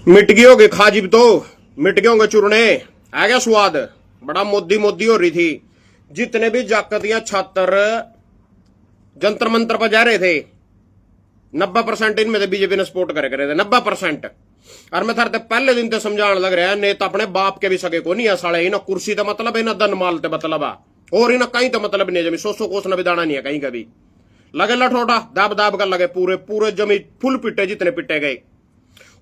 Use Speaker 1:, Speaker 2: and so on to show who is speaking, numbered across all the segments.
Speaker 1: मिट गई होगी खाजिब तो मिट गए होंगे चूरने। आ गया स्वाद। बड़ा मोदी मोदी हो रही थी। जितने भी जाकतियां छात्र जंतर मंत्र पर जा रहे थे 90% इनमें से बीजेपी ने सपोर्ट करे थे 90%। और मैं थारते पहले दिन ते समझाने लग रहा है नेता अपने बाप के भी सगे को नहीं है साले। इन्हें कुर्सी तो मतलब है ना धन माल ते मतलब है और इन्हें कहीं तो मतलब नहीं है जमी 100 कोस न भी दाना नहीं है कहीं कभी लगे लठोटा दाब दाब कर लगे पूरे पूरे जमी फुल पिटे जितने पिटे गए।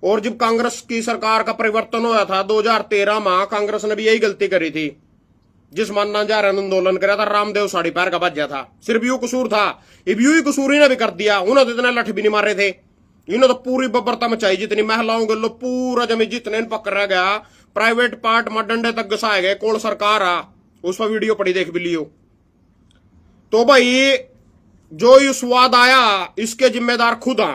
Speaker 1: और जब कांग्रेस की सरकार का परिवर्तन हुआ था 2013 में कांग्रेस ने भी यही गलती करी थी जिस मानना जा रहा आंदोलन कराया था रामदेव साड़ी पैर का बच था। सिर्फ यू कसूर था अब यू ही कसूर ही ने भी कर दिया। उन्होंने तो इतने लठ भी नहीं मारे थे। इन्होंने तो पूरी बब्बरता मचाई जितनी महिलाओं के लो पूरा जमी जितने पकड़ा गया प्राइवेट पार्ट में डंडे तक घसाए गए। कौन सरकार आ उस पर वीडियो पड़ी देख भी लियो। तो भाई जो ये स्वाद आया इसके जिम्मेदार खुद आ।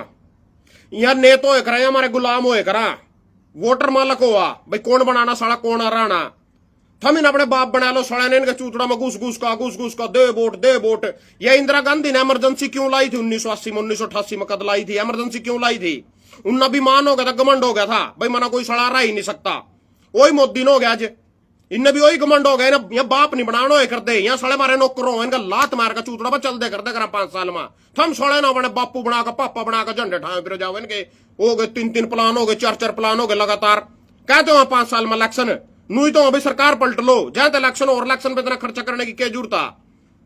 Speaker 1: यह नेता होए करा हमारे गुलाम होए करा वोटर मालक हुआ भाई कौन बनाना साला कौन हराना। थम इन अपने बाप बना लो साला ने इनके चूतड़ा में घुस घुस का दे वोट। यह इंदिरा गांधी ने इमरजेंसी क्यों लाई थी 1980 में 1988 में कद लाई थी। इमरजेंसी क्यों लाई थी। उनना भी मान हो गया था घमंड हो गया था भाई मना कोई सड़ा रहा ही नहीं सकता। वही मोदी ने हो गया आज इनने भी वही घमंड हो गया। यह बाप नहीं बनाना हो कर दे यहाँ साले मारे नौकरों इनका लात मार का चूतड़ा पर चल दे कर दे करा 5 साल में। थम साले ना बने बापू बनाकर पापा बनाकर झंडे ठाए फिर जाओ इनके हो गए 3 प्लान हो गए 4 प्लान हो गए लगातार। कहते हो 5 साल में इलेक्शन नू तो अभी सरकार पलट लो जाते इलेक्शन और इलेक्शन पे इतना खर्चा करने की क्या जरूरत था।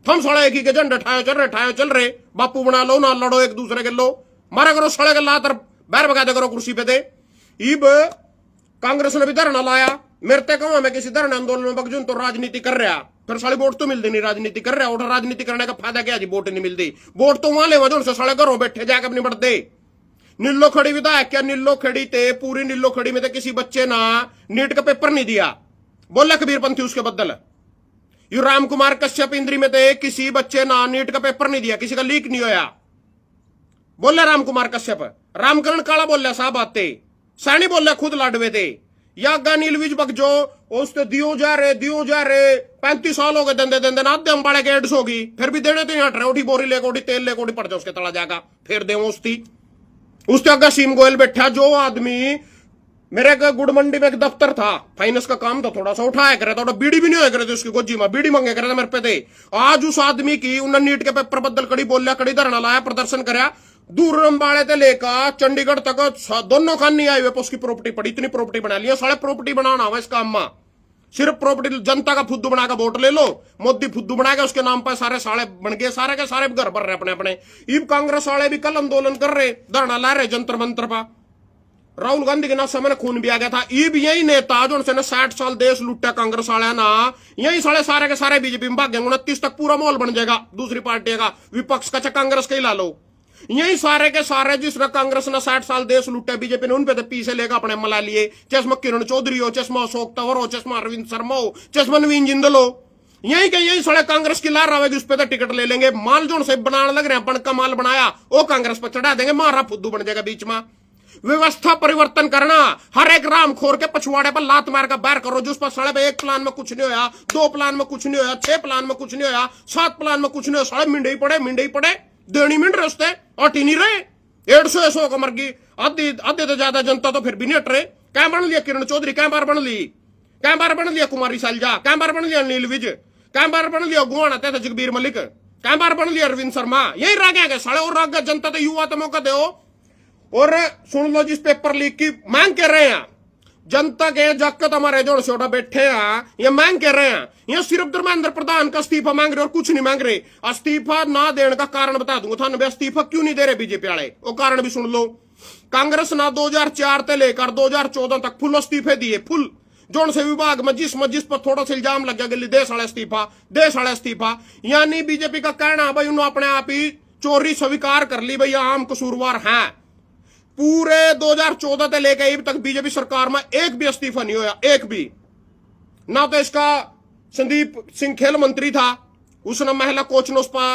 Speaker 1: थम साले एक ही के झंडे ठाए चल रहे बापू बना लो ना लड़ो एक दूसरे के लो मारा करो साले के लात बैर बगा दे करो कुर्सी पे दे। इब कांग्रेस ने भी धरना लाया मेरे ते कहूं मैं किसी धरना आंदोलन में बगजुन तो राजनीति कर रहा फिर साली वोट तो मिलती नहीं राजनीति कर रहा और राजनीति करने का फायदा क्या जी वोट नहीं मिलती। वोट तो वहां ले वजह से साले घरों बैठे जाकर अपनी बढ़ दे। नीलो खड़ी विधायक क्या नीलो खड़ी थे पूरी नीलो खड़ी में किसी बच्चे ना नीट का पेपर नहीं दिया बोला कबीरपंथी उसके बदल। यू राम कुमार कश्यप इंद्री में थे किसी बच्चे ना नीट का पेपर नहीं दिया किसी का लीक नहीं होया बोले राम कुमार कश्यप। रामकरण काला बोलिया साहब आते सैनी बोलिया खुद लाडवे थे या नीलविज बगजो उससे दियो जा रहे 35 साल हो गए दंदे ना दे अंबाड़े के एड्स होगी फिर भी देने तो हट रहे उठी बोरी ले कोटी तेल ले कोटी पड़ जाओ उसके तला जाएगा फिर दे उसके अगर सीम गोयल बैठा जो आदमी मेरे गुड़ मंडी में एक दफ्तर था फाइनेंस का काम था थोड़ा सा उठाया करे थोड़ा बीड़ी भी नहीं होया करे थे उसकी गोजी में बीड़ी मांगे करे थे मेरे पे थे। आज उस आदमी की उन्होंने नीट के पेपर बदल कड़ी बोलिया कड़ी धरना लाया प्रदर्शन कराया दूर अंबाड़े ते लेकर चंडीगढ़ तक दोनों खान नहीं आए हुए उसकी प्रॉपर्टी पड़ी इतनी प्रॉपर्टी बना लिया साढ़े प्रॉपर्टी बनाना हुआ इस काम में। सिर्फ प्रॉपर्टी जनता का फुद्दू बनाकर वोट ले लो मोदी फुद्दू बनाएगा उसके नाम पर सारे साले बन गए सारे के सारे घर भर रहे अपने अपने। इब कांग्रेस वाले भी कल आंदोलन कर रहे धरना ला रहे जंतर मंत्र पर। राहुल गांधी के ना समय खून भी आ गया था। इब यही नेता जो 60 साल देश लुटा कांग्रेस वाले ना यही सारे के सारे बीजेपी में भाग जाएंगे 29 तक पूरा माहौल बन जाएगा दूसरी पार्टी का विपक्ष का कांग्रेस का ही ला लो। यही सारे के सारे जिसने कांग्रेस ने 60 साल देश लुटा बीजेपी ने उन पे पीछे लेकर अपने मला लिए चश्मा किरण चौधरी हो चश्मा अशोक तंवर हो चश्मा अरविंद शर्मा हो चश्मा नवीन जिंदल हो यही के यही सारे कांग्रेस की लार रहेगी उस पर टिकट ले लेंगे। माल जोन से बनाने लग रहे हैं अपन का माल बनाया वो कांग्रेस पर चढ़ा देंगे मारा फुद्दू बन जाएगा बीच में। व्यवस्था परिवर्तन करना हर एक राम खोर के पछवाड़े पर लात मार कर बैर करो जिस पर साढ़े पे 1 प्लान में कुछ नहीं होया 2 प्लान में कुछ नहीं होया 6 प्लान में कुछ नहीं होया 7 प्लान में कुछ नहीं होया साढ़े मिंडे ही पड़े देनी मिंड रहे उसते अटी नहीं रहे 150 का मर गई आधे तो ज्यादा जनता तो फिर भी नहीं हट रहे। क्या बन लिया किरण चौधरी क्या बार बन लिया कुमारी सैलजा क्या बार बन लिया नील विज क्या बार बन लिया गुआना थे जगबीर मलिक क्या बार बन लिया अरविंद शर्मा यही रह गया साढ़े और रह गया जनता तो युवा तो मौका दो। और सुन लो जिस पेपर लीक की मांग कर रहे हैं जनता के जाकर हमारे जो छोटा बैठे हैं ये मांग कर रहे हैं ये सिर्फ धर्मेंद्र प्रधान का इस्तीफा मांग रहे और कुछ नहीं मांग रहे। इस्तीफा ना देने का कारण बता दूंगा थाने इस्तीफा क्यों नहीं दे रहे बीजेपी वाले वो कारण भी सुन लो। कांग्रेस ना 2004 से लेकर 2014 तक फुल इस्तीफे दिए फुल जोन से विभाग में जिस पर थोड़ा सा इल्जाम लग गया देश वाला इस्तीफा यानी बीजेपी का कहना भाई उन्होंने अपने आप ही चोरी स्वीकार कर ली भाई आम कसूरवार है। पूरे 2014 से लेकर अब तक बीजेपी सरकार में एक भी इस्तीफा नहीं होया एक भी ना। तो इसका संदीप सिंह खेल मंत्री था उसने महिला कोच ने उस पर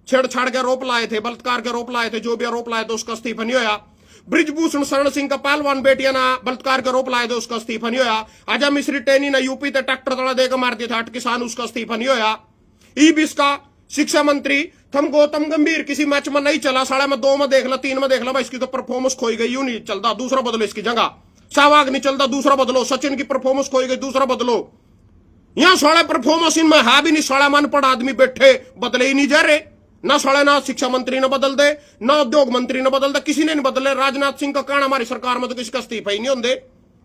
Speaker 1: छेड़छाड़ के आरोप लाए थे बलात्कार के आरोप लाए थे जो भी आरोप लाए थे उसका इस्तीफा नहीं होया। ब्रिजभूषण शरण सिंह का पहलवान बेटिया ना बलात्कार के आरोप लाए थे उसका इस्तीफा नहीं होया। आजा मिश्री टेनी ने यूपी ते ट्रैक्टर तड़ा देकर मार दिया था 8 किसान उसका इस्तीफा नहीं होया। ईब इसका शिक्षा मंत्री थम गौतम गंभीर किसी मैच में नहीं चला साढ़े में 2 में देख ला 3 में देख ला भाई इसकी तो परफॉर्मेंस खोई गई यूं नहीं चलता दूसरा बदलो इसकी जगह सहवाग नहीं चलता दूसरा बदलो, सचिन की परफॉर्मेंस खोई गई दूसरा बदलो। यहां साले परफॉर्मेंस इनमें है भी नहीं, साला मन पड़ आदमी बैठे बदले ही नहीं जा रहे। ना साले ना शिक्षा मंत्री ने बदल दे, ना उद्योग मंत्री ने बदल दे, किसी ने नहीं बदले। राजनाथ सिंह का कहना हमारी सरकार में तो किसी का इस्तीफा ही नहीं होंगे।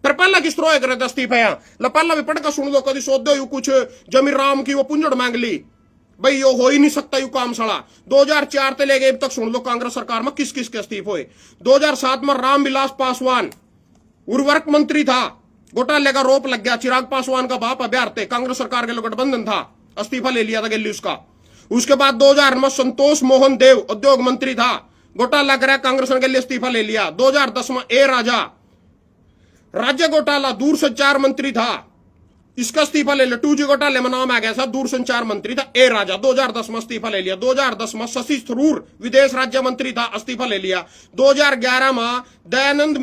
Speaker 1: फिर पहला किस तरह करे इस्तीफा? यहाँ पहला भी पढ़कर सुन लो, कभी सोच दो कुछ जमीर राम की वो पुंजड़ मांग ली, भाई यो हो ही नहीं सकता यू काम साला। 2004 से लेके अब तक सुन लो कांग्रेस सरकार में किस किस के इस्तीफे हुए। 2007 में रामविलास पासवान उर्वरक मंत्री था, घोटाले का रोप लग गया। चिराग पासवान का बाप बिहार थे, कांग्रेस सरकार के गठबंधन था, इस्तीफा ले लिया था गली उसका। उसके बाद 2000 में संतोष मोहन देव उद्योग मंत्री था, घोटाला करा, कांग्रेस ने गली इस्तीफा ले लिया। 2010 में ए राजा राज्य घोटाला दूरसंचार मंत्री था, इसका इस्तीफा ले लिया। 2G घोटाले में नाम आ गया था, दूरसंचार मंत्री था ए राजा, 2010 में इस्तीफा ले लिया। 2010 में शशि थरूर विदेश राज्य मंत्री था, इस्तीफा ले लिया। 2011 में दयानंद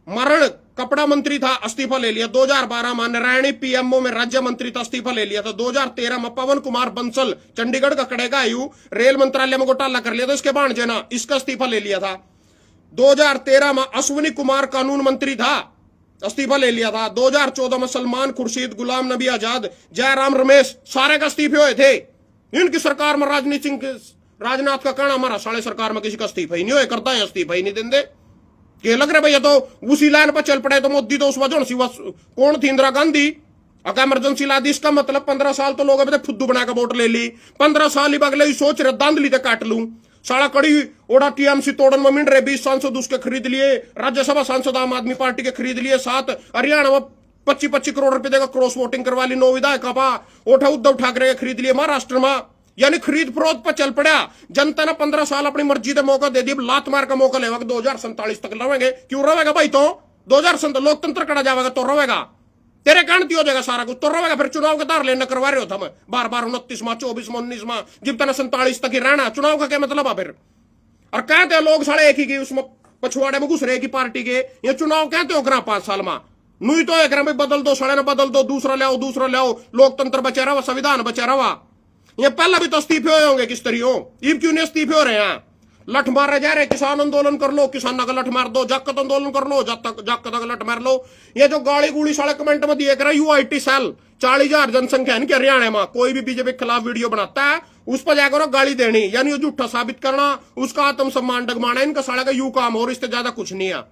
Speaker 1: मरण कपड़ा मंत्री था, इस्तीफा ले लिया। 2012 में नारायणी पीएमओ में राज्य मंत्री था, इस्तीफा ले लिया था। 2013 में पवन कुमार बंसल चंडीगढ़ का कड़ेगा आयु रेल मंत्रालय में घोटाला कर लिया था, इसके बाणजेना इसका इस्तीफा ले लिया था। 2013 में अश्विनी कुमार कानून मंत्री था, इस्तीफा ले लिया था। 2014 में सलमान खुर्शीद, गुलाम नबी आजाद, जयराम रमेश सारे का इस्तीफे हुए थे। इनकी सरकार में राजनाथ का कहना हमारा साले सरकार में किसी का इस्तीफा ही नहीं हुआ, करता है इस्तीफा ही नहीं देंगे। ये लग रहा है भैया तो उसी लाइन पर चल पड़े। तो मोदी तो उस वजह से कौन थी, इंदिरा गांधी अगर इमरजेंसी ला दी, इसका मतलब 15 साल तो लोग अभी तक फुद्दू बनाकर वोट ले ली। 15 साल ही अगले सोच रहे दांधली तक काट लूं, साला कड़ी ओड़ा टीएमसी तोड़न में मिल रहे। 20 सांसद उसके खरीद लिए, राज्यसभा सांसद आम आदमी पार्टी के खरीद लिए। 7 हरियाणा में 25-25 करोड़ रुपए देकर क्रॉस वोटिंग करवा ली। 9 विधायक उठा उद्धव ठाकरे के खरीद लिए। महाराष्ट्र में यानी खरीद फरोख्त पर चल पड़ा। जनता ने 15 साल अपनी मर्जी का मौका दे दिया, लात मार का मौका लेगा। 2047 तक रहेंगे, क्यों रहेगा भाई? तो 2047 लोकतंत्र कड़ा जाएगा तो रहेगा, तेरे कारण हो जाएगा सारा कुछ तो रहेगा। फिर चुनाव के दार लेना करवा रहे हो था बार बार 29 में 24 में 19 में, जब तक 47 तक ही रहना। चुनाव का क्या मतलब है फिर? और कहते हैं लोग साढ़े एक ही उसमें पछुआड़े में घुस रहे की पार्टी के, ये चुनाव कहते हो करा 5 साल में नुई तो एक बदल दो, साढ़े ने बदल दो, दूसरा ले आओ, लोकतंत्र बचे रहा, संविधान बचे रहा। ये पहला भी तो इस्तीफे हुए होंगे किस तरह हो, इब क्यों नहीं इस्तीफे हो रहे हैं? लठ मारे जा रहे, किसान आंदोलन कर लो, किसानों का लठ मार दो, जाकत आंदोलन कर लो, जाकत का लठ मार लो। ये जो गाड़ी गुड़ी साले कमेंट में दिए कर यूआईटी सेल 40,000 जनसंख्या है इनके हरियाणा में, कोई भी बीजेपी के खिलाफ वीडियो बनाता है उस पर जाकर गाली देनी, यानी झूठा साबित करना, उसका आत्मसम्मान डगमाना, इनका साले का यू काम और इससे ज्यादा कुछ नहीं है।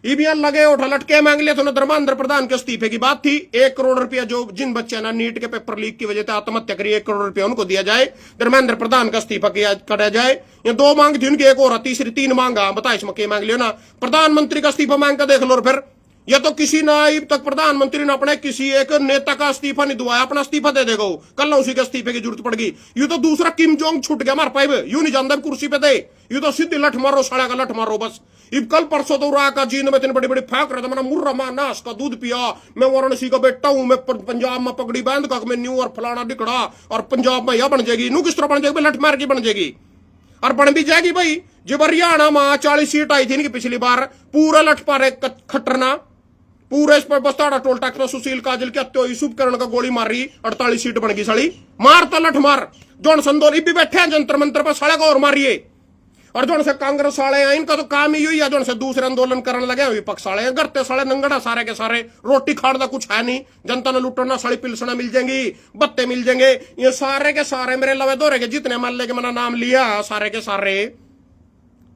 Speaker 1: ईवीएम लगे उठा लटके मांग लिया। तो धर्मेंद्र प्रधान के इस्तीफे की बात थी। 1 करोड़ रुपया जो जिन बच्चे ना नीट के पेपर लीक की वजह से आत्महत्या करी, 1 करोड़ रुपया उनको दिया जाए, धर्मेंद्र प्रधान का इस्तीफा किया जाए। ये 2 मांग थी उनकी, एक और तीसरी 3 मांगा, बता इसमें क्या मांग लियो ना। प्रधानमंत्री का इस्तीफा मांग कर देख लो। और फिर ये तो किसी ना अब तक प्रधानमंत्री ने अपने किसी एक नेता का इस्तीफा नहीं दुआया, अपना इस्तीफा दे देगा। कल उसी के इस्तीफे की जरूरत पड़गी। यू तो दूसरा किम जोंग छूट गया हमारे पाइब, यू नहीं जानता कुर्सी पे दे, यू तो सीधी लठ मारो, साड़ा का लठ मारो बस। इब कल परसों तो रहा का जींद में इतनी बड़ी बड़ी फाक रहा था, मैंने मुर्रा नाश का दूध पिया, मैं वाराणसी का बेटा हूं, मैं पंजाब में पगड़ी बांध का मैं न्यू और फलाना दिखड़ा, और पंजाब में यह बन जाएगी। नू किस तरह बन जाएगी? लठ मार की बन जाएगी, और बन भी जाएगी भाई। जब हरियाणा में 40 सीट आई थी इनकी पिछली बार, पूरा लठ पारे खट्टरना, पूरे इस पर बस्ताड़ा टोल टैक्स सुशील काजल के अत्यो यूसुफ करण का गोली मारी, 48 सीट बन गई साली। मार तो लठ मार। जोन संदोली भी बैठे हैं जंतर मंत्र पर, साले को और मारिए। और जोन से कांग्रेस वाले हैं, इनका तो काम ही है, जोन से दूसरे आंदोलन करने लगे विपक्ष वाले हैं, करते साले नंगड़ा सारे के सारे। रोटी खाने कुछ है नहीं, जनता ने लुटना, साड़ी पिलसना मिल जाएंगी, बत्ते मिल जाएंगे, ये सारे के सारे मेरे लवे दौरे के जितने मल्ले के मैंने नाम लिया सारे के सारे,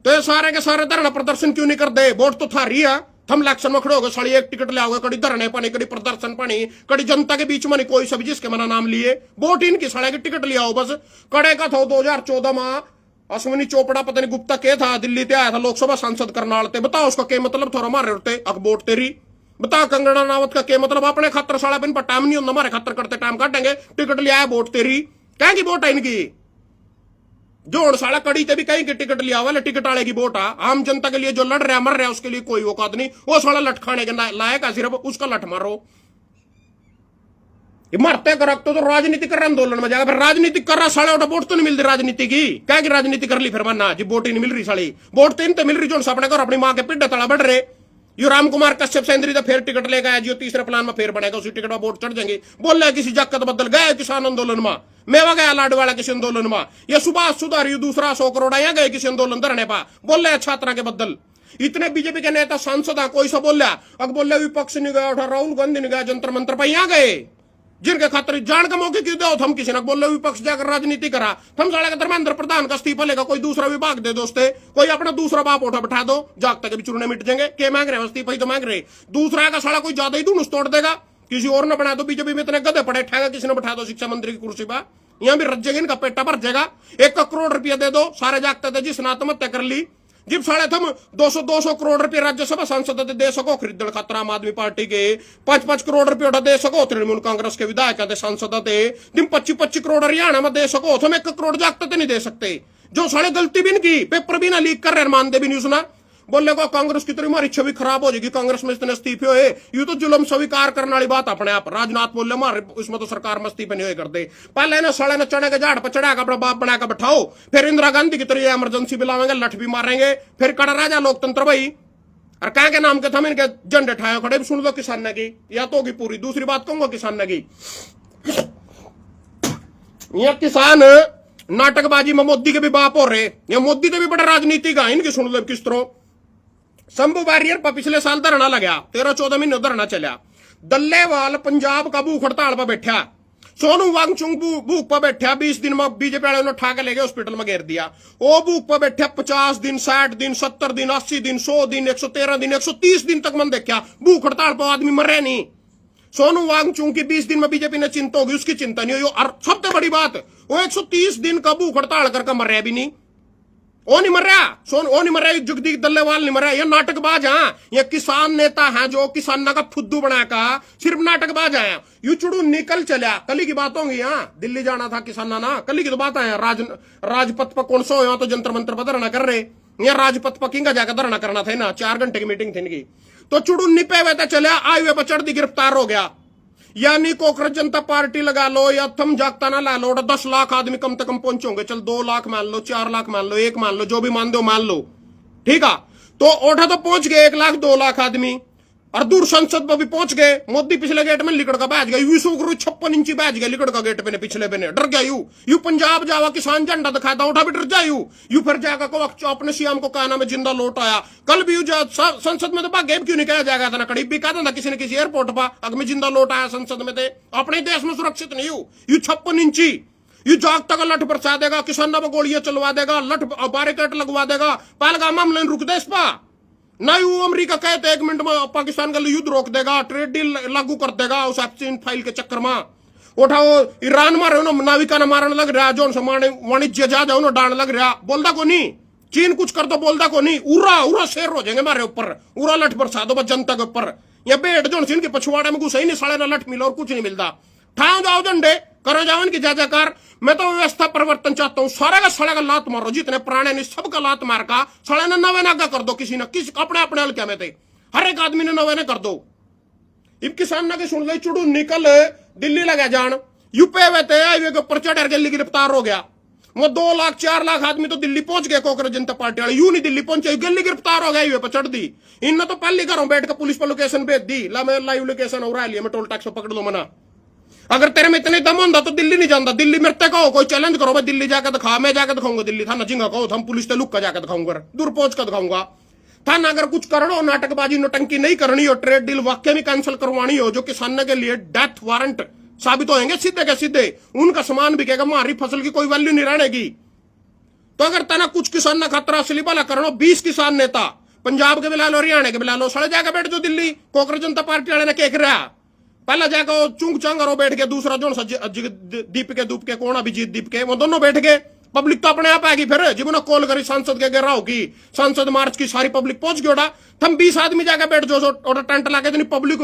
Speaker 1: तो ये सारे के सारे धरना प्रदर्शन क्यों नहीं कर दे? वोट तो था रही है, हम इलेक्शन में खड़े हो गए, साड़ी एक टिकट ले आओगे, कड़ी धरने पानी, कड़ी प्रदर्शन पानी, कड़ी जनता के बीच में नहीं कोई सभी जिसके मैंने नाम लिए, वोट इनकी साड़े की टिकट ले आओ बस। कड़े का था 2014 में अश्विनी चोपड़ा पता नहीं गुप्ता के था, दिल्ली से आया था लोकसभा सांसद करनाल ते, बताओ उसका क्या मतलब? थोड़ा मारे उठते अकबोट तेरी, बता कंगना राणावत का क्या मतलब? अपने खतर साड़ा पर टाइम नहीं होता, हमारे खतर करते टाइम काटेंगे, टिकट ले आया वोट तेरी, क्या की वोट है इनकी? जोड़ साला कड़ी ते भी कहीं की टिकट लिया हुआ, टिकट वाले की वोट है। आम जनता के लिए जो लड़ रहा मर रहा उसके लिए कोई औकात नहीं, वो साला लठ खाने के लायक है, सिर्फ उसका लठ मारो। मरते कर तो राजनीति कर रहा आंदोलन में जाएगा, फिर राजनीति कर रहा साले उठा, वोट तो नहीं मिल रही राजनीति की, क्या की राजनीति कर ली फिर मानना जी? वोट ही नहीं मिल रही साली, वोट तो इनते मिल रही जो अपने घर अपनी माँ के पिड्डे तड़ा बढ़ रहे। यो राम कुमार कश्यप सेंद्री तो फिर टिकट लेकर आया, जो तीसरे प्लान में फिर बनेगा, उसी टिकट में वोट चढ़ जाएंगे। बोल रहे किसी जाकत बदल गए किसान आंदोलन में, मेवा गया लाडवाड़ा किसी आंदोलन में, ये सुभाष सुधार दूसरा 100 करोड़ यहाँ गए किसी आंदोलन धरने पा, बोल रहे छात्रा के बदल। इतने बीजेपी के नेता सांसद हैं, कोई सा बोल रहा अब बोल रहे विपक्ष नहीं गया उठा, राहुल गांधी नहीं गया जंतर मंत्र पर, यहां गए जिनके खातिर जान के मौके क्यों दो। हम किसी ने बोल रहे विपक्ष जाकर राजनीति करा, हम साले का धर्मेंद्र प्रधान का इस्तीफा लेगा, कोई दूसरा विभाग दे दोस्ते, कोई अपना दूसरा बाप उठा बैठा दो, जागता के भी चुनने मिट जाएंगे। क्या मांग रहे हैं? इस्तीफा ही तो मांग रहे, दूसरा का साला कोई ज्यादा ही धुनुस तोड़ देगा, किसी और ने बना दो। बीजेपी में इतने गधे पड़े ठाएगा, किसी ने बैठा दो शिक्षा मंत्री की कुर्सी पर, यहां भी रज्जेगा, इनका पेटा भर जाएगा। 1 करोड़ रुपया दे दो, सारे जागते थे जिसने आत्महत्या कर ली। जिब साढ़े थम 200 करोड़ रुपये राज्यसभा सांसद दे सको खरीदण खातर आम आदमी पार्टी के 5 करोड़ रुपये उठा दे सको, तृणमूल कांग्रेस के विधायक थे सांसद थे, तुम 25 करोड़ हरियाणा में दे सको, तुम 1 करोड़ जागते थे नहीं दे सकते। जो साढ़े गलती भी नहीं की, पेपर भी ना लीक कर रहे, मानते भी नहीं सुना, बोलने को कांग्रेस की तरह हमारी छवि खराब हो जाएगी, कांग्रेस में इतने इस्तीफे हुए, यूं तो जुल्म स्वीकार करने वाली बात अपने आप। राजनाथ बोले हमारे उसमें तो सरकार में इस्तीफे नहीं कर दे, पहले ना साले ने चने के झाड़ पर चढ़ा अपना बाप बना कर बैठाओ, फिर इंदिरा गांधी की तरह इमरजेंसी बुलावेंगे, लठ भी मारेंगे, फिर कड़ा राजा लोकतंत्र भाई। और कहा के नाम के थे इनके झंडे ठाए खड़े, सुन लो किसान की या तो होगी पूरी। दूसरी बात कहूंगा किसान की, यह किसान नाटकबाजी में मोदी के भी बाप हो रहे, या मोदी के भी बड़े राजनीतिक है, इनकी सुन लो किस तरह। शंभू बैरियर पर पिछले साल धरना लगा, 13-14 महीने धरना चला। दल्लेवाल पंजाब का भूख हड़ताल पर बैठा, सोनू वांगचुक भूख पर बैठा, 20 दिन में बीजेपी वाले उन्होंने ठाके लेके हॉस्पिटल में घेर दिया। वो भूख पर बैठा 50 दिन, 60 दिन, 70 दिन, 80 दिन, 100 दिन, 113 दिन, 130 दिन तक मन देखा भूख हड़ताल पर आदमी मरे नहीं। सोनू वांगचुक की 20 दिन में बीजेपी ने चिंता होगी, उसकी चिंता नहीं हुई। और सबसे बड़ी बात, वो 130 दिन का भूख हड़ताल करके मर भी नहीं, वो नहीं मर रहा, वो नहीं मर रहा, जगदीश दल्लेवाल नहीं मर रहा, ये नाटकबाज है, ये किसान नेता है जो किसाना का फुद्दू बनाका सिर्फ नाटकबाज है। यू चुड़ू निकल चला, कल की बात होंगी, यहाँ दिल्ली जाना था किसाना ना, कल की तो बात है। राजपथ पर कौन सो यहाँ तो जंतर मंतर पर धरना कर रहे, यहाँ राजपथ पर किंगा जाकर धरना करना था ना, 4 घंटे की मीटिंग थी इनकी, तो चुड़ू निपे हुए थे चले, हाईवे पर चढ़ दी गिरफ्तार हो गया। यानी कांग्रेस जनता पार्टी लगा लो या थम जागता ना ला लो, 10 लाख आदमी कम से कम पहुंचोगे, चल 2 लाख मान लो, 4 लाख मान लो, 1 मान लो, जो भी मान दो मान लो, ठीक है। तो ओठा तो पहुंच गए 1 लाख 2 लाख आदमी, और दूर संसद पर भी पहुंच गए। मोदी पिछले गेट में लिकड़ का बैठ गया, 56 इंची बैठ गया लिकड़ का गेट पे, पिछले पे डर गया। यू पंजाब जावा किसान झंडा दिखाया था, उठा भी डर जायू, यू फिर जाकर को अपने सीएम को कहना में जिंदा लौट आया। कल भी संसद में तो भाग्य क्यों नहीं कहा जाएगा था ना, कड़ी भी कहता था किसी न किसी एयरपोर्ट पर, अगर मैं जिंदा लौट आया संसद में थे, अपने देश में सुरक्षित नहीं हूं। यू 56 इंची यू जागता का लठ बरसा देगा, किसानों पर गोलियां चलवा देगा, लठ बैरिकेड लगवा देगा, पहलगाम हमले रुक दे इस पा ना। यू अमेरिका कहते 1 मिनट में पाकिस्तान का युद्ध रोक देगा, ट्रेड डील लागू कर देगा उस एप्सिन फाइल के चक्कर में। उठाओ ईरान मारे नाविका ने मारने लग रहा, जो वाणिज्य जहाज है डालने लग रहा, बोलता को नहीं। चीन कुछ कर दो बोलता को नहीं, उरा उरा शेर हो जाएंगे मारे ऊपर, उरा लठ बरसा दो बस जनता के ऊपर। या बेट जो इनके पछुआड़े में घुसा ही नहीं, साढ़े ना लठ मिला और कुछ नहीं मिलता। ठाओ जाओ झंडे, करो जाओ इनकी जय जयकार। मैं तो व्यवस्था परिवर्तन चाहता हूं, सारे का लात मारो, जितने पुराने नहीं सबका लात मार का साले ने नवे नागा कर दो, किसी न किसी अपने अपने हल्के में थे, हर एक आदमी ने नवे ने कर दो। इब किसान ना के सुन ले चुड़ू निकल दिल्ली लगा जान, यूपे वे थे हाईवे के ऊपर चढ़ के गिरफ्तार हो गया। वो 2 लाख 4 लाख आदमी तो दिल्ली पहुंच गए, कांग्रेस जनता पार्टी वाले यूं नहीं दिल्ली पहुंचे, दिल्ली गिरफ्तार हो गए, हाईवे पर चढ़ दी। इनने तो पहले घरों बैठ कर पुलिस पर लोकेशन भेज दी, ला मैं लाइव लोकेशन हो रहा है, मैं टोल टैक्स पकड़ लो मना। अगर तेरे में इतने दम होता तो दिल्ली नहीं जाता, दिल्ली मेरे तक कहो, कोई चैलेंज करो, मैं दिल्ली जाकर दिखा, मैं जाकर दिखाऊंगा दिल्ली थाना जिंगा कहो, हम पुलिस से लुक का जाकर दिखाऊंगा, दूर पहुंच कर दिखाऊंगा थाना। अगर कुछ करना हो, नाटकबाजी नोटंकी नहीं करनी हो, ट्रेड डील वाकई में कैंसिल करवानी हो, जो किसानों के लिए डेथ वारंट साबित होंगे सीधे के सीधे, उनका सामान बिकेगा, हमारी फसल की कोई वैल्यू नहीं रहेगी। तो अगर तना कुछ किसान ना खतरा असली वाला करो, 20 किसान नेता पंजाब के बिला लो, हरियाणा के बिला लो, सड़े जाकर बैठ जो दिल्ली कांग्रेस जनता पार्टी वाले ने केक रहा, पहला जाकर चुंग चंग बैठ के, दूसरा जो दीप के दूप के कौन अभिजीत दीप के, वो दोनों बैठ गए। पब्लिक तो अपने आप आएगी, फिर जब उन्होंने कॉल करी सांसद के घेराव की, सांसद मार्च की सारी पब्लिक पहुंच गई। हम 20 आदमी जाकर बैठ जो टेंट ला के पब्लिक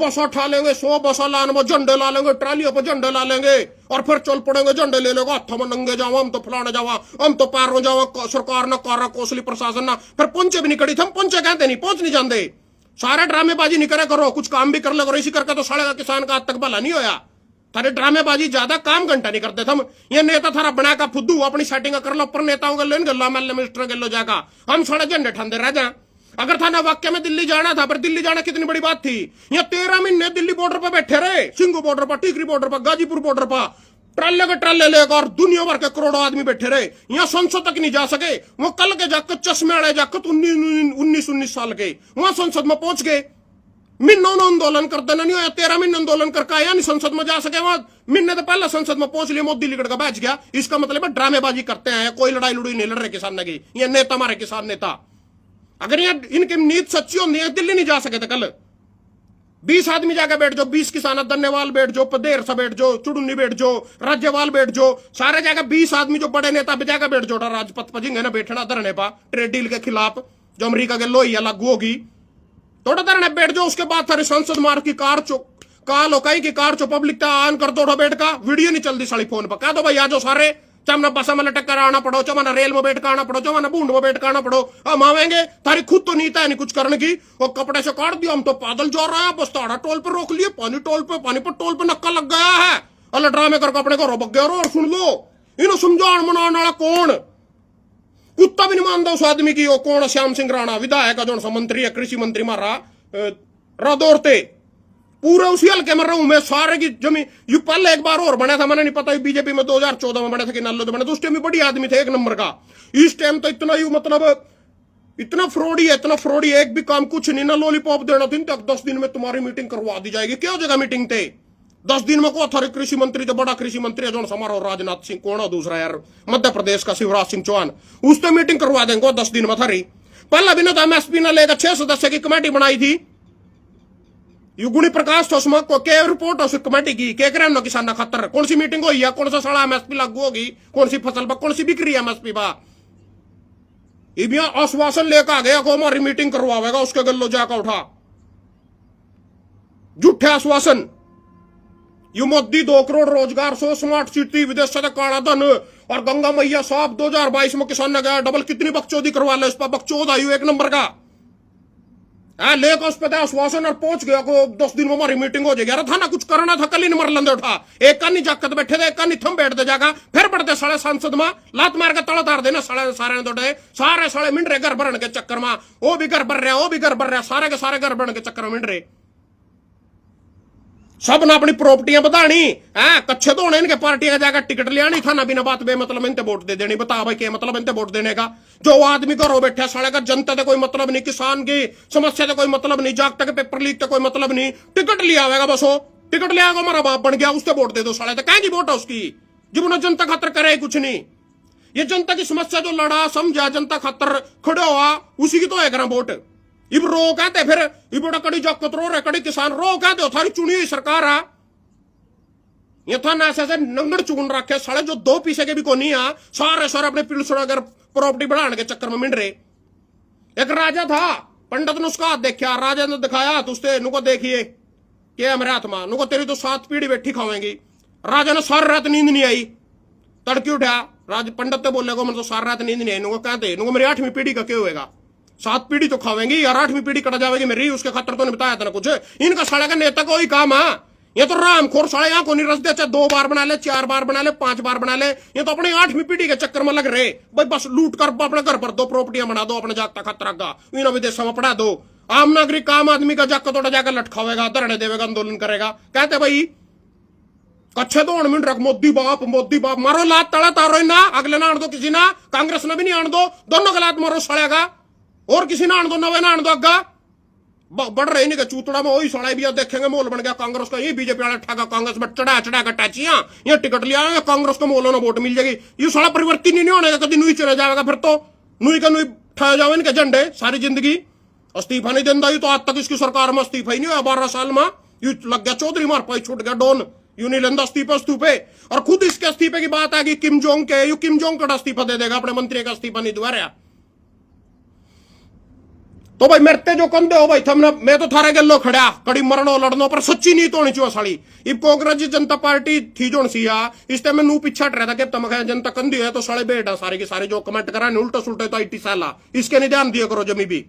Speaker 1: बस उठा लेंगे, 100 बसा लाने में झंडे ला लेंगे, ट्रालियों पर झंडे ला लेंगे, और फिर चल पड़ेंगे झंडे ले लेगा, हाथों में नंगे जाओ, हम तो फलाने जावा, हम तो पैरों जावा, सरकार न कर कोसली प्रशासन ना, फिर पहुंचे भी नहीं कड़ी, हम पहुंचे कहते नहीं, पहुंच नहीं जाते। सारे ड्रामेबाजी नहीं करे करो, कुछ काम भी कर ले करो, इसी करके तो साढ़े का किसान का आज तक भला नहीं होया। थारे ड्रामेबाजी ज्यादा काम घंटा नहीं करते हम, ये नेता थारा बना का फुद्दू अपनी सेटिंग कर लो, ऊपर नेताओं के लो, गल्ला एमएलए मिनिस्टर के लो जाकर, हम साढ़े झंडे ठंडे रह जाए। अगर थाना वाक्य में दिल्ली जाना था, पर दिल्ली जाना कितनी बड़ी बात थी। यहाँ 13 महीने दिल्ली बॉर्डर पर बैठे रहे, सिंगू बॉर्डर पर, टिकरी बॉर्डर पर, गाजीपुर बॉर्डर पर, ट्राले के ट्राले लेकर दुनिया भर के करोड़ों आदमी बैठे रहे, यहाँ संसद तक नहीं जा सके। वो कल के जाकर चश्मे वाले जाकर 19 साल के वहां संसद में पहुंच गए। महीनों आंदोलन कर देना नहीं होया, 13 महीने आंदोलन करके आया नहीं, संसद में जा सके। वहां महीने तो पहले संसद में पहुंच लिया, मोदी लिकड़ का बैठ गया। इसका मतलब है ड्रामेबाजी करते हैं, कोई लड़ाई लुड़ाई नहीं लड़ रहे किसान की। ये नेता हमारे किसान नेता, अगर ये इनकी नीयत सच्ची होती है दिल्ली नहीं जा सके थे कल। 20 आदमी जाकर बैठ जाओ, 20 किसान दन्नेवाल बैठ जाओ, पदेर सा बैठ जाओ, चुड़ुन्नी बैठ जाओ, राज्यपाल बैठ जाओ, सारे जाकर 20 आदमी जो बड़े नेता जाकर बैठ जाओ राजपथ पर जिंगे ना बैठना धरने पा ट्रेड डील के खिलाफ जो अमेरिका के लोहिया लागू होगी, थोड़ा धरने बैठ जाओ। उसके बाद थारी संसद मार की कार चो काल होकाई की कार चो पब्लिक ऑन कर दो बैठ का वीडियो नहीं चलती साली फोन पर। कह दो भाई आ जाओ सारे, चमना बसा में लटक कर आना पड़ो, चमना रेल में बैठ कर आना पड़ो, चमना बूंद में बैठ कर आना पड़ो। हम आवेंगे, थारी खुद तो नीता है नहीं कुछ करने की। और कपड़े से काट दिया, हम तो पैदल जा रहे हैं, बस ताड़ा टोल पर रोक लिए, पानीपत टोल पर नक्का लग गया है। अल्लाह ड्रामे कर अपने को रोक गया। और सुन लो, इन्हें समझाने मनाने वाला कौन? कुत्ता भी नहीं मानता उस आदमी की। वो कौन? श्याम सिंह राणा विधायक का जो मंत्री है, कृषि मंत्री मारा रादौरते, पूरे उसी हल्के में रहूं मैं। सारे की जमीन यू पहले एक बार और बना था, मैंने नहीं पता बीजेपी में 2014 में बने थे कि नालो तो बने, तो उस टाइम भी बड़ी आदमी थे, एक नंबर का। इस टाइम तो इतना यू मतलब इतना फ्रॉडी है, इतना फ्रॉडी है, एक भी काम कुछ नहीं ना लॉलीपॉप देना थी तक 10 दिन में तुम्हारी मीटिंग करवा दी जाएगी। क्या हो जाएगा मीटिंग थे 10 दिन में? को थारे कृषि मंत्री जो बड़ा कृषि मंत्री है जो समारोह राजनाथ सिंह, कौन है दूसरा यार मध्य प्रदेश का शिवराज सिंह चौहान, उससे मीटिंग करवा देंगे 10 दिन में थारी। पहला भी ना था, एमएसपी ने लेकर 6 सदस्य की कमेटी बनाई थी। युगुणी प्रकाश तो उसमें क्या रिपोर्ट है उस कमेटी की, क्या करे किसान खातर, कौन सी मीटिंग हुई है, कौन सा साड़ा एमएसपी लागू होगी, कौन सी फसल पर, कौन सी बिक्री है एमएसपी पर। आश्वासन लेकर आ गया को हमारी मीटिंग करवाएगा, उसके गल्लो जाकर उठा झूठे आश्वासन। यू मोदी 2 करोड़ रोजगार, 100 स्मार्ट सिटी, विदेश से काला धन और गंगा मैया साहब 2022 में किसान ने गया डबल। कितनी बकचोदी करवा ले इस पर, बकचोद आयु एक नंबर का लेकर उस पर आश्वासन और पहुंच गया को 10 दिन में हमारी मीटिंग हो जाएगी। अरे था ना कुछ करना था, कल ही मर लंदे उठा, एक का नहीं जाकत बैठे थे, एक का नहीं थम बैठ दे जागा, फिर बढ़ते साले सांसद में लात मार के तड़ा तार देना सारे दौड़े, सारे साले मिंड रहे घर भरने के चक्कर में। वो भी घर भर रहा, वो भी घर भर रहा, सारे के सारे घर भरने के चक्कर में मिंड रहे। सब ने अपनी प्रॉपर्टियां बतानी है, कच्चे तो होने इनके पार्टी का जाकर टिकट लिया नहीं था ना, बिना बात बेमतलब इनते वोट दे देनी। बता भाई क्या मतलब इनते वोट देने का? जो आदमी घरों बैठा साले का, जनता का कोई मतलब नहीं, किसान की समस्या का कोई मतलब नहीं, जागता के पेपर लीक का कोई मतलब नहीं, टिकट लिया होगा बस। वो टिकट लिया होगा, हमारा बाप बन गया, उससे वोट दे दो साले। तो क्या की वोट है उसकी जब उन्हें जनता खातर करे कुछ नहीं। ये जनता की समस्या जो लड़ा समझा, जनता खातर खड़ा हुआ, उसी की तो है करा वोट। इब रो कहते फिर बड़ा कड़ी जाकत रो रहे, कड़ी किसान रो कहते हो, थारी चुनी हुई सरकार है। ये था ना ऐसे नंगड़ चुन रखे साले, जो 2 पीछे के भी को नहीं आ, सारे सारे अपने पिलसड़ा अगर प्रॉपर्टी बढ़ाने के चक्कर में मिल रहे। एक राजा था, पंडित ने उसका हाथ देखा, राजा ने दिखाया तो उसने नुको देखिए क्या मेरे हाथ में, नुको तेरी तो 7 पीढ़ी बैठी खावेंगी। राजा ने सारी रात नींद नहीं आई, तड़की उठा, राज पंडित बोले को, मतलब तो सारी रात नींद नहीं आई। नुको कहते नुको मेरी 8वीं पीढ़ी का क्या होगा, 7 पीढ़ी तो खावेंगी यार, 8वीं पीढ़ी कट जाएगी मेरी, उसके खातर तो नहीं बताया था ना कुछ। इनका साले का नेता का वही काम है। ये तो रामखोर साले यहाँ को नहीं रस दे, चाहे 2 बार बना ले, 4 बार बना ले, 5 बार बना ले, ये तो अपनी 8वीं पीढ़ी के चक्कर में लग रहे भाई। बस लूट कर अपने घर पर 2 प्रॉपर्टियां बना दो, अपने जागता खतरा का इन विदेशों में पढ़ा दो। आम नागरिक आम आदमी का जाकर थोड़ा जाकर लटकावेगा, धरने देवेगा, आंदोलन करेगा। कहते भाई कच्छे तो मिनट रख, मोदी बाप मारो, लात तड़ा तारो ना, अगले ना आन दो किसी ना, कांग्रेस ने भी नहीं आन दो, दोनों का लात मारो सड़ेगा, और किसी ना आन दो, नवे ना आन दो अग्गा। बढ़ रहे नहीं चूतड़ा में वही सड़ा भी देखेंगे, मोल बन गया कांग्रेस का। ये बीजेपी वाला ठगा कांग्रेस में चढ़ा कर टाचियां, ये टिकट लिया कांग्रेस को मोलो ना वोट मिल जाएगी। ये सारा परिवर्तन नहीं होने का, कभी नुई चले जाएगा, फिर तो नुई का नुई ठा जाओ इनके झंडे सारी जिंदगी। इस्तीफा नहीं देता, तो आज तक इसकी सरकार में इस्तीफा ही नहीं हुआ। 12 साल में यू लग गया चौधरी मार पाई, छूट गया डोन, यू नहीं लेंदा इस्तीफे। और खुद इसके इस्तीफे की बात आएगी किम जोंग के, यू किम जोंग का इस्तीफा दे देगा, अपने मंत्री का इस्तीफा नहीं दुआ रहा। तो भाई मरते जो कंधे हो भाई थमना, मैं तो थारे गल्लो खड़ा कड़ी मरणो लड़नो, पर सच्ची नीत होनी चाहिए साली। इब कांग्रेस जनता पार्टी थी जो सिया इस टाइम में नू पीछा हट रहा था कि तम जनता कंधी है तो साले बेटा सारे के सारे जो कमेंट करा उल्टा सुल्टे तो IT साला, इसके नहीं ध्यान दिया करो जमी भी।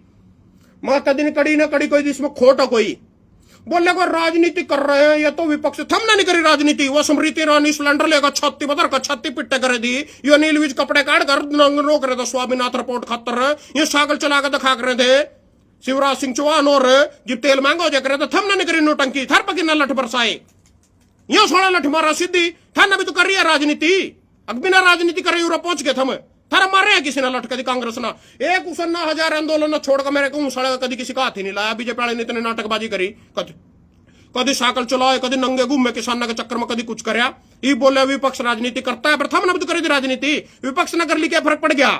Speaker 1: मां कदी कड़ी ना कड़ी कोई इसमें खोट है, कोई बोले को राजनीति कर रहे हैं, ये तो विपक्ष थमना नहीं करी राजनीति। वो स्मृति ईरानी सिलेंडर लेकर छत्ती बदर का छत्ती पिट्टे करे दी, ये नील विज कपड़े काट कर रोक रहे थे स्वामीनाथ रिपोर्ट खातर, ये साइकिल चला कर दिखा रहे थे शिवराज सिंह चौहान, और जब तेल महंगा हो जाए करे तो थमना नहीं करी नोटंकी, थर पकी न लठ बरसाए। यो सोना लठ मारा सीधी थाना भी तो कर रही है राजनीति। अब बिना राजनीति करे यूरोप पहुंच गए थे। थारा मारे है किसी ने लठ कभी कांग्रेस ना एक उसन्ना हजार आंदोलन छोड़कर मेरे को सड़क कभी किसी का हाथ ही नहीं लाया। बीजेपी वाले ने इतने नाटकबाजी करी, कभी साइकिल चलाए, कभी नंगे घूमे किसान के चक्कर में, कभी कुछ करया। ये बोले विपक्ष राजनीति करता है, पर थाना भी तो करी थी राजनीति। विपक्ष ने कर ली क्या फर्क पड़ गया।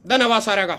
Speaker 1: धन्यवाद सारे का।